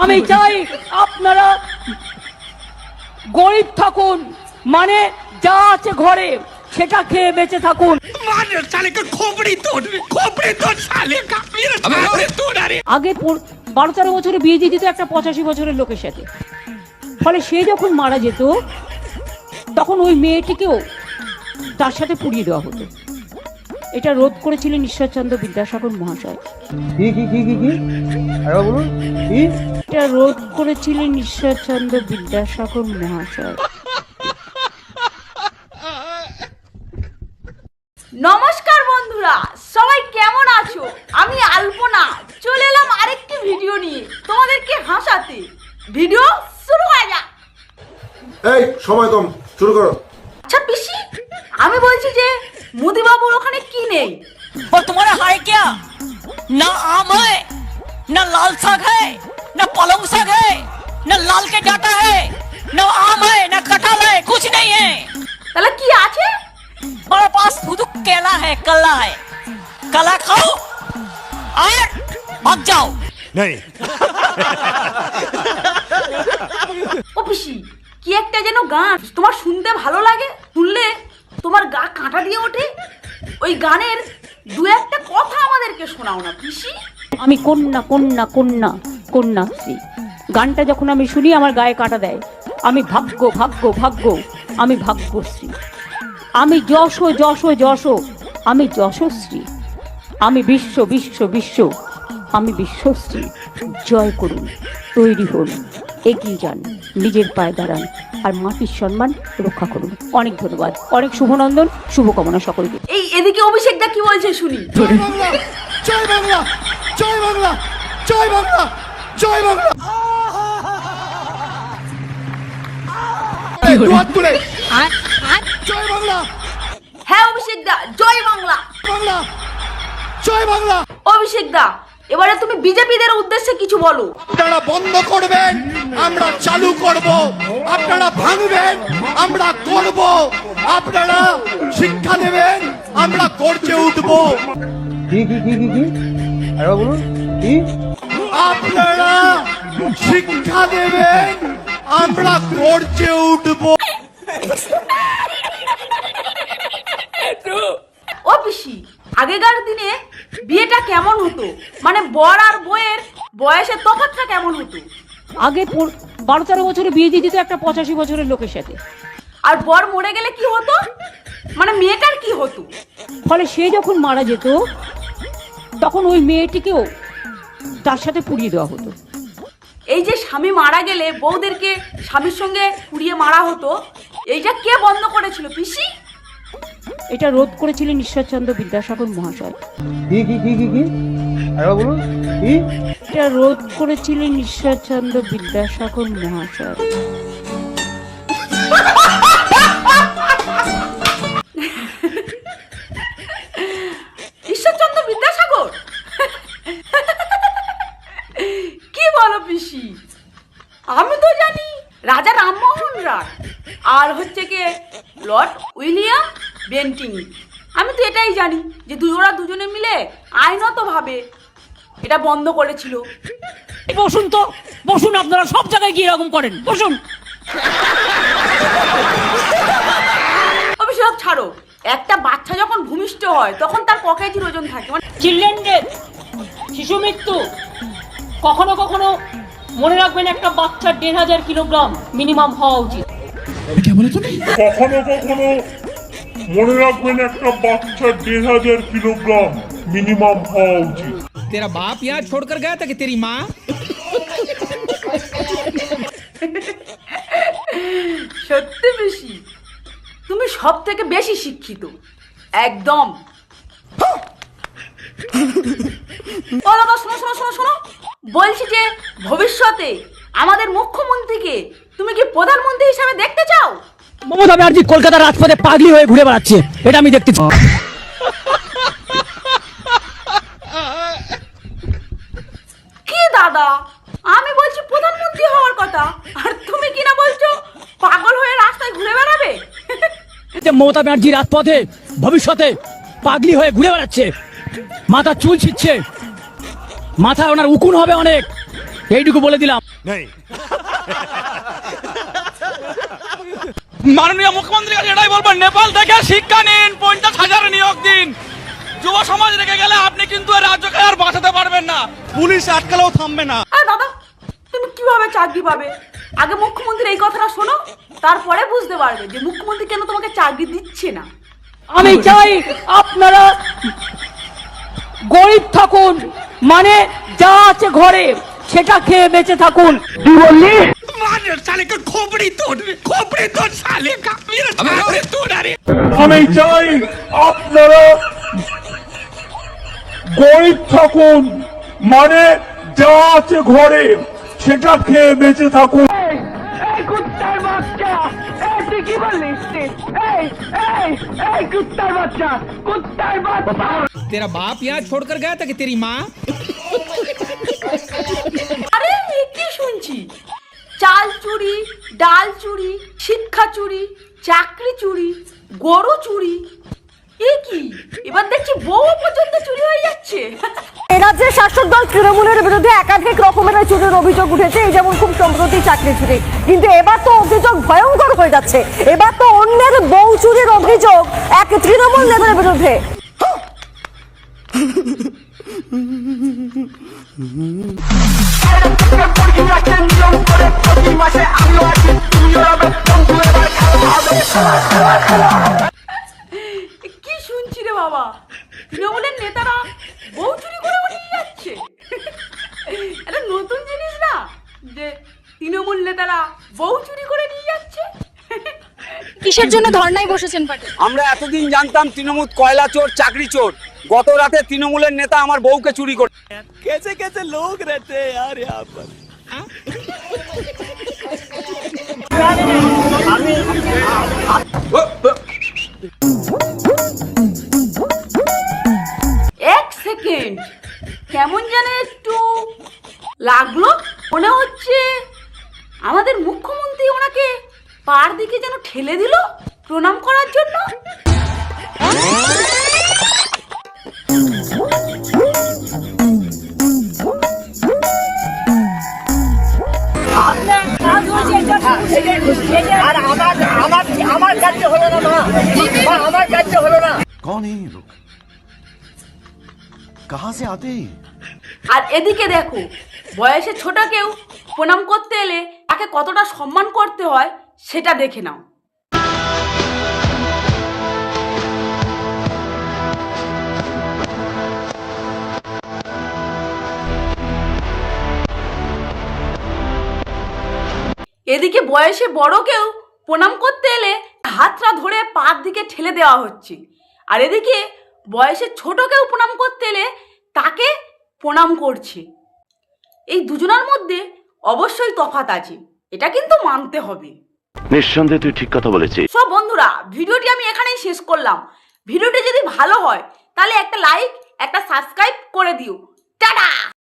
আমি চাই আপনারা গরিব থাকুন, মানে যা আছে ঘরে সেটা খেয়ে বেঁচে থাকুন। আগে 12-13 বছরে বিয়ে দিয়ে দিত একটা 85 বছরের লোকের সাথে, ফলে সে যখন মারা যেত তখন ওই মেয়েটিকেও তার সাথে পুড়িয়ে দেওয়া হতো। এটা রোধ করেছিলেন ঈশ্বরচন্দ্র বিদ্যাসাগর মহাশয়। এটা রোধ করেছিলেন ঈশ্বরচন্দ্র বিদ্যাসাগর মহাশয়। নমস্কার বন্ধুরা, সবাই কেমন আছো? আমি আলপনা চলে এলাম আরেকটি ভিডিও নিয়ে তোমাদেরকে হাসাতে। ভিডিও শুরু হয়ে যাক। এই সময় কম, শুরু করো। আচ্ছা পিসি, আমি বলছি যে মোদি বাবুর ওখানে কি নেই? और तुम्हारा है क्या? ना आम है, ना लाल साग है, ना पलंग साग है, ना लाल के डाटा है, ना आम है, ना कटहल है, कुछ नहीं है। তাহলে কি আছে? हमारे पास खुद केला है, कला है। कला खाओ और भाग जाओ। नहीं। ও পিসি, কি একটা যেন গান তোমার শুনতে ভালো লাগে, শুনলে তোমার গা কাঁটা দিয়ে ওঠে। ওই গানের দু একটা কথা আমাদেরকে শোনাও না পিসি। আমি কন্যা কন্যা কন্যা কন্যাশ্রী গানটা যখন আমি শুনি আমার গায়ে কাঁটা দেয়। আমি ভাগ্য ভাগ্য ভাগ্য, আমি ভাগ্যশ্রী, আমি যশ যশ যশ, আমি যশশ্রী, আমি বিশ্ব বিশ্ব বিশ্ব, আমি বিশ্বশ্রী। জয় করুন, তৈরি হন, এগিয়ে যান, নিজের পায়ে দাঁড়ান আর মাটির সম্মান রক্ষা করুন। অনেক ধন্যবাদ, অনেক শুভনন্দন, শুভকামনা সকলকে। এই এদিকে অভিষেকদা কি বলছে শুনি। জয় বাংলা, জয় বাংলা, জয় বাংলা, জয় বাংলা, জয় বাংলা। দুহাত তুলে জয় বাংলা। হ্যাঁ অভিষেকদা, জয় বাংলা। বাংলা, জয় বাংলা। অভিষেকদা, এবারে তুমি বিজেপিদের উদ্দেশ্যে কিছু বলো। আপনারা বন্ধ করবেন, আমরা চালু করব। আপনারা ভাঙবেন, আমরা করব। আপনারা শিক্ষা দেবেন, আমরা গর্জে উঠব। কি আরে বলুন কি? আপনারা শিক্ষা দেবেন, আমরা গর্জে উঠব। ও পিসি, আগেকার দিনে বিয়েটা কেমন হতো? মানে বর আর বউয়ের বয়সের তফাৎটা কেমন হতো? আগে 12-13 বছরে বিয়ে দিয়ে দিত একটা 85 বছরের লোকের সাথে, আর বর মরে গেলে কি হতো? মানে মেয়েটার কি হতো? ফলে সে যখন মারা যেত তখন ওই মেয়েটিকেও তার সাথে পুড়িয়ে দেওয়া হতো। এই যে স্বামী মারা গেলে বউদেরকে স্বামীর সঙ্গে পুড়িয়ে মারা হতো, এইটা কে বন্ধ করেছিল পিসি? এটা রোধ করেছিলেন ঈশ্বরচন্দ্র বিদ্যাসাগর মহাশয়। এটা রোধ করেছিলেন ঈশ্বরচন্দ্র বিদ্যাসাগর মহাশয়। ঈশ্বরচন্দ্র বিদ্যাসাগর? কি বলো পিসি? আমি তো জানি রাজা রামমোহন রায় আর হচ্ছে কি লর্ড উইলিয়াম বেন্টিং। আমি তো এটাই জানি যে ওরা দুজনে মিলে আইনত ভাবে এটা বন্ধ করেছিল। বসুন তো, বসুন, আপনারা সব জায়গায় গিয়ে এরকম করেন, বসুন। অভিষেক ছাড়ো, একটা বাচ্চা যখন ভূমিষ্ঠ হয় তখন তার ক কেজির ওজন থাকে? মানে চিলড্রেন ডেথ, শিশু মৃত্যু, কখনো কখনো মনে রাখবেন একটা বাচ্চার 1500 কিলোগ্রাম মিনিমাম হওয়া উচিত। কখনো কখনো মনে রাখবেন একটা বাচ্চার 1500 কিলোগ্রাম মিনিমাম হওয়া উচিত। तेरा बाप यहाँ छोड़कर गया था कि तेरी माँ? সত্যি বেশি, তুমি সব থেকে বেশি শিক্ষিত একদম। ও দাদা, শোনো শোনো শোনো শোনো, বলছি যে ভবিষ্যতে আমাদের মুখ্যমন্ত্রীকে তুমি কি প্রধানমন্ত্রী হিসাবে দেখতে চাও? মমতা ব্যানার্জি কলকাতার রাজপথে পাগলি হয়ে ঘুরে বেড়াচ্ছে, এটা আমি দেখতে চাই। কি দাদা, আমি বলছি প্রধানমন্ত্রী হওয়ার কথা, আর তুমি কি না বলছো পাগল হয়ে রাস্তায় ঘুরে বেড়াবে? মমতা ব্যানার্জি রাজপথে ভবিষ্যতে পাগলি হয়ে ঘুরে বেড়াচ্ছে, মাথা চুল ছিচ্ছে, মাথায় ওনার উকুন হবে অনেক, এইটুকু বলে দিলাম। মাননীয় মুখ্যমন্ত্রীর কাছে এটাই বলবো, নেপাল থেকে শিক্ষা নিন, 50,000 নিয়োগ দিন। যুব সমাজ রেখে গেলে আপনি কিন্তু রাজ্যকে আর বাঁচাতে পারবেন না, পুলিশ আটকালেও থামবে না। আরে দাদা, তুমি কিভাবে চাকরি পাবে? আগে মুখ্যমন্ত্রীর এই কথাটা শোনো, তারপরে বুঝতে পারবে যে মুখ্যমন্ত্রী কেন তোমাকে চাকরি দিচ্ছে না। আমি চাই আপনারা গরিব থাকুন, মানে যা আছে ঘরে সেটা খেয়ে বেঁচে থাকুন। কি বললি? আমি চাই আপনারা গরিব থাকুন, মানে যা আছে ঘরে সেটা খেয়ে বেঁচে থাকুন। तेरा बाप यहाँ छोड़कर गया था कि तेरी माँ? আরে এ কি শুনছি? চাল চুরি, ডাল চুরি, শিক্ষা চুরি, চাকরি চুরি, গরু চুরি, এ কি এবার দেখছি বউ পর্যন্ত চুরি হয়ে যাচ্ছে। রাজ্যের শাসক দল তৃণমূলের বিরুদ্ধে একাধিক রকমের চুরির অভিযোগ উঠেছে, এই যেমন খুব সম্প্রতি চাকরি চুরি, কিন্তু এবার তো অভিযোগ ভয়ঙ্কর হয়ে যাচ্ছে। এবার তো অন্যের বউ চুরির অভিযোগ এক তৃণমূল নেতার বিরুদ্ধে। কি শুনছি রে বাবা, তৃণমূলের নেতারা বউ চুরি করে নিয়ে যাচ্ছে। এটা নতুন জিনিস না যে তৃণমূল নেতারা বউ চুরি করে নিয়ে যাচ্ছে। কিসের জন্য ধর্নায় বসেছেন পার্টি? আমরা এতদিন জানতাম তৃণমূল কয়লা চোর, চাকরি চোর। গত রাতে তৃণমূলের নেতা আমার বউকে চুরি করে। कैसे कैसे लोग रहते हैं यार यहाँ पर। এক সেকেন্ড, কেমন যেন একটু লাগলো, মনে হচ্ছে আমাদের মুখ্যমন্ত্রী ওনাকে পার দিকে যেন ঠেলে দিল প্রণাম করার জন্য। कौन है ये लोग? कहाँ से आते हैं? আর এদিকে দেখো, বয়সে ছোট কেউ প্রণাম করতে এলে তাকে কতটা সম্মান করতে হয় সেটা দেখে নাও। এদিকে বয়সে বড় কেউ প্রণাম করতে এলে হাতটা ধরে পার দিকে ঠেলে দেওয়া হচ্ছে, আর এদিকে বয়সে ছোট কেউ প্রণাম করতে এলে তাকে প্রণাম করছে। এই দুজনের মধ্যে অবশ্যই তফাৎ আছে, এটা কিন্তু মানতে হবে। নিঃসন্দেহে তুই ঠিক কথা বলেছিস। সব বন্ধুরা, ভিডিওটি আমি এখানেই শেষ করলাম। ভিডিওটি যদি ভালো হয় তাহলে একটা লাইক, একটা সাবস্ক্রাইব করে দিও। টাটা।